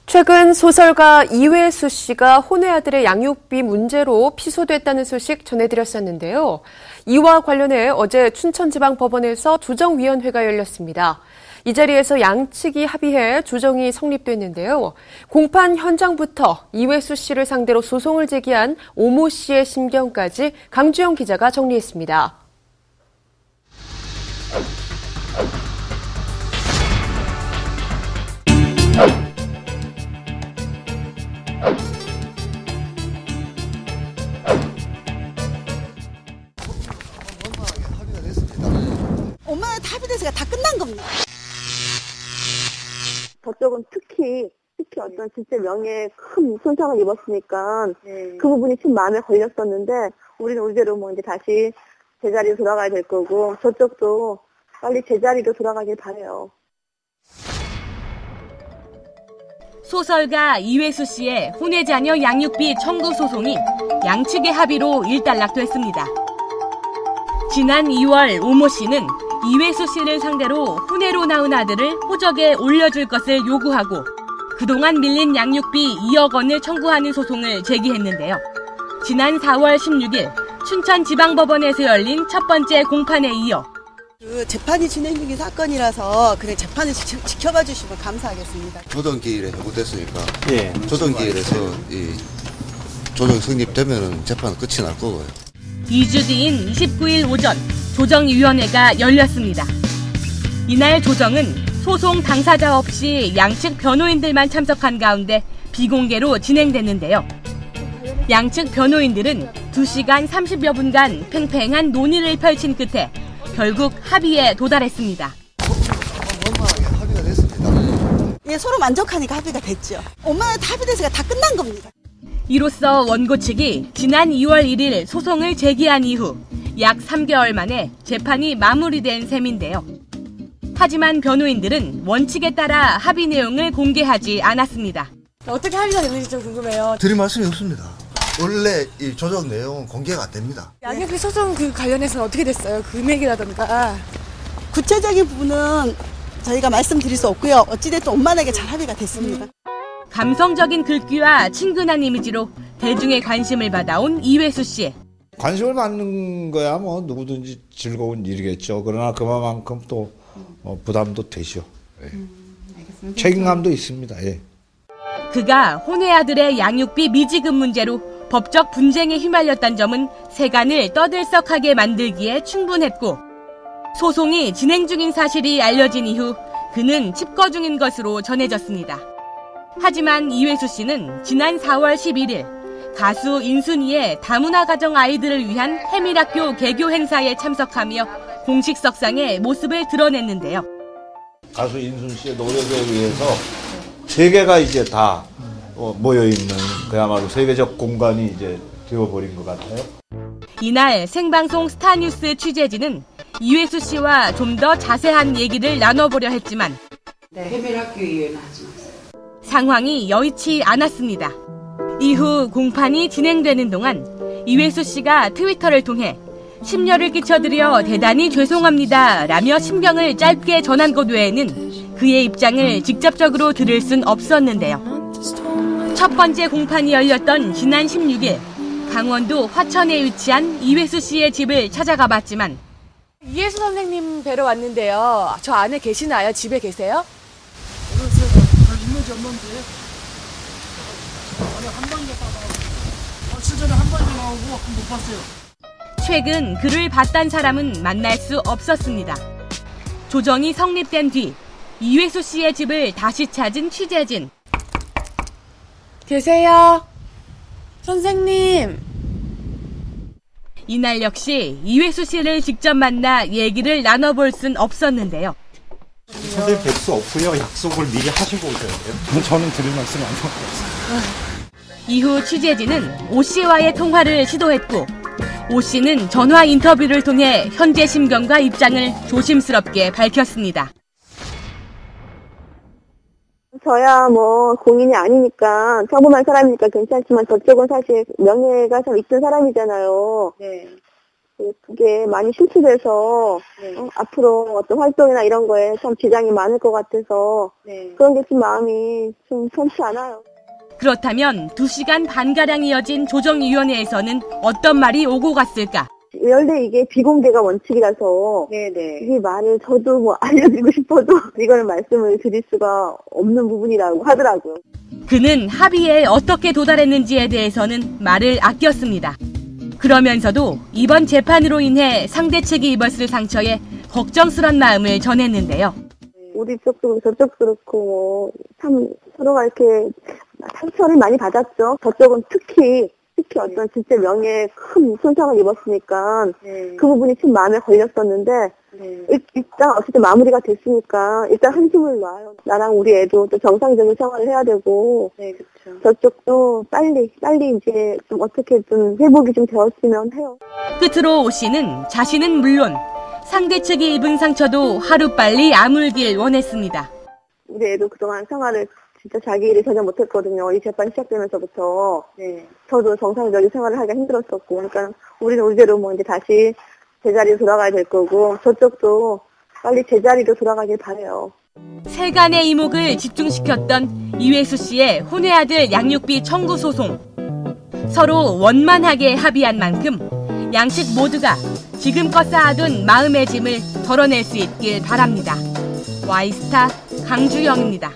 최근 소설가 이회수 씨가 혼외 아들의 양육비 문제로 피소됐다는 소식 전해드렸었는데요. 이와 관련해 어제 춘천지방법원에서 조정위원회가 열렸습니다. 이 자리에서 양측이 합의해 조정이 성립됐는데요. 공판 현장부터 이회수 씨를 상대로 소송을 제기한 오모 씨의 심경까지 강주영 기자가 정리했습니다. 엄마는 합의돼서 다 끝난 겁니다. 저쪽은 특히 어떤 진짜 명예에 큰 손상을 입었으니까 그 부분이 좀 마음에 걸렸었는데 우리는 우리대로 뭐 이제 다시 제자리로 돌아가야 될 거고 저쪽도 빨리 제자리로 돌아가길 바라요. 소설가 이회수 씨의 혼외 자녀 양육비 청구 소송이 양측의 합의로 일단락됐습니다. 지난 2월 오모 씨는 이회수 씨를 상대로 혼외로 낳은 아들을 호적에 올려줄 것을 요구하고 그동안 밀린 양육비 2억 원을 청구하는 소송을 제기했는데요. 지난 4월 16일 춘천지방법원에서 열린 첫 번째 공판에 이어 재판이 진행 중인 사건이라서 그래 재판을 지켜봐 주시면 감사하겠습니다. 조정기일에 해고됐으니까 조정기일에서 이 조정 성립되면 재판은 끝이 날 거고요. 2주 뒤인 29일 오전 조정위원회가 열렸습니다. 이날 조정은 소송 당사자 없이 양측 변호인들만 참석한 가운데 비공개로 진행됐는데요. 양측 변호인들은 2시간 30여 분간 팽팽한 논의를 펼친 끝에 결국 합의에 도달했습니다. 합의가 됐습니다. 예, 서로 만족하니까 합의가 됐죠. 엄마는 합의돼서 다 끝난 겁니다. 이로써 원고 측이 지난 2월 1일 소송을 제기한 이후 약 3개월 만에 재판이 마무리된 셈인데요. 하지만 변호인들은 원칙에 따라 합의 내용을 공개하지 않았습니다. 어떻게 합의가 됐는지 좀 궁금해요. 드릴 말씀이 없습니다. 원래 이 조정 내용은 공개가 안 됩니다. 양육비 소송 그 관련해서는 어떻게 됐어요? 금액이라던가. 구체적인 부분은 저희가 말씀드릴 수 없고요. 어찌됐든 엄마에게 잘 합의가 됐습니다. 감성적인 글귀와 친근한 이미지로 대중의 관심을 받아온 이회수 씨. 관심을 받는 거야 뭐 누구든지 즐거운 일이겠죠. 그러나 그만큼 또 부담도 되죠. 예. 책임감도 있습니다. 예. 그가 혼외 아들의 양육비 미지급 문제로 법적 분쟁에 휘말렸던 점은 세간을 떠들썩하게 만들기에 충분했고 소송이 진행 중인 사실이 알려진 이후 그는 칩거 중인 것으로 전해졌습니다. 하지만 이회수 씨는 지난 4월 11일 가수 인순이의 다문화 가정 아이들을 위한 해밀학교 개교 행사에 참석하며 공식 석상에 모습을 드러냈는데요. 가수 인순 씨의 노력에 의해서 세계가 이제 다 모여있는 그야말로 세계적 공간이 이제 되어버린 것 같아요. 이날 생방송 스타뉴스 취재진은 이회수 씨와 좀 더 자세한 얘기를 나눠보려 했지만 해밀학교 이외에는 하지 마세요. 상황이 여의치 않았습니다. 이후 공판이 진행되는 동안 이회수 씨가 트위터를 통해 심려를 끼쳐드려 대단히 죄송합니다 라며 심경을 짧게 전한 것 외에는 그의 입장을 직접적으로 들을 순 없었는데요. 첫 번째 공판이 열렸던 지난 16일 강원도 화천에 위치한 이회수 씨의 집을 찾아가 봤지만 이회수 선생님 뵈러 왔는데요. 저 안에 계시나요? 집에 계세요? 있는지 없는지 아니 한 번에 시즌에 한 번에 나오고 못 봤어요. 최근 그를 봤단 사람은 만날 수 없었습니다. 조정이 성립된 뒤 이회수 씨의 집을 다시 찾은 취재진. 계세요? 선생님. 이날 역시 이회수 씨를 직접 만나 얘기를 나눠볼 순 없었는데요. 선생님 뵐 수 없고요. 약속을 미리 하시고 오셔야 돼요. 저는 드릴 말씀 아무것도 없어요. 이후 취재진은 오 씨와의 통화를 시도했고 오 씨는 전화 인터뷰를 통해 현재 심경과 입장을 조심스럽게 밝혔습니다. 저야 뭐 공인이 아니니까 평범한 사람이니까 괜찮지만 저쪽은 사실 명예가 좀 있는 사람이잖아요. 네. 그게 많이 실수돼서 앞으로 어떤 활동이나 이런 거에 참 지장이 많을 것 같아서 그런 게 좀 마음이 좀 편치 않아요. 그렇다면 2시간 반가량 이어진 조정위원회에서는 어떤 말이 오고 갔을까? 원래 이게 비공개가 원칙이라서 이 말을 저도 뭐 알려드리고 싶어도 이걸 말씀을 드릴 수가 없는 부분이라고 하더라고요. 그는 합의에 어떻게 도달했는지에 대해서는 말을 아꼈습니다. 그러면서도 이번 재판으로 인해 상대 측이 입었을 상처에 걱정스런 마음을 전했는데요. 우리 쪽도 저쪽도 그렇고 참 서로가 이렇게 상처를 많이 받았죠. 저쪽은 특히 어떤 진짜 명예에 큰 손상을 입었으니까 그 부분이 참 마음에 걸렸었는데 일단 어쨌든 마무리가 됐으니까 일단 한숨을 놔요. 나랑 우리 애도 또 정상적인 생활을 해야 되고 저쪽도 빨리 이제 좀 어떻게 좀 회복이 좀 되었으면 해요. 끝으로 오 씨는 자신은 물론 상대 측이 입은 상처도 하루빨리 아물길 원했습니다. 우리 애도 그동안 생활을 진짜 자기 일을 전혀 못했거든요. 이 재판 시작되면서부터. 저도 정상적인 생활을 하기가 힘들었었고. 그러니까 우리는 우리대로 뭐 이제 다시 제자리로 돌아가야 될 거고, 저쪽도 빨리 제자리로 돌아가길 바라요. 세간의 이목을 집중시켰던 이회수 씨의 혼외 아들 양육비 청구 소송. 서로 원만하게 합의한 만큼 양측 모두가 지금껏 쌓아둔 마음의 짐을 덜어낼 수 있길 바랍니다. 와이스타 강주영입니다.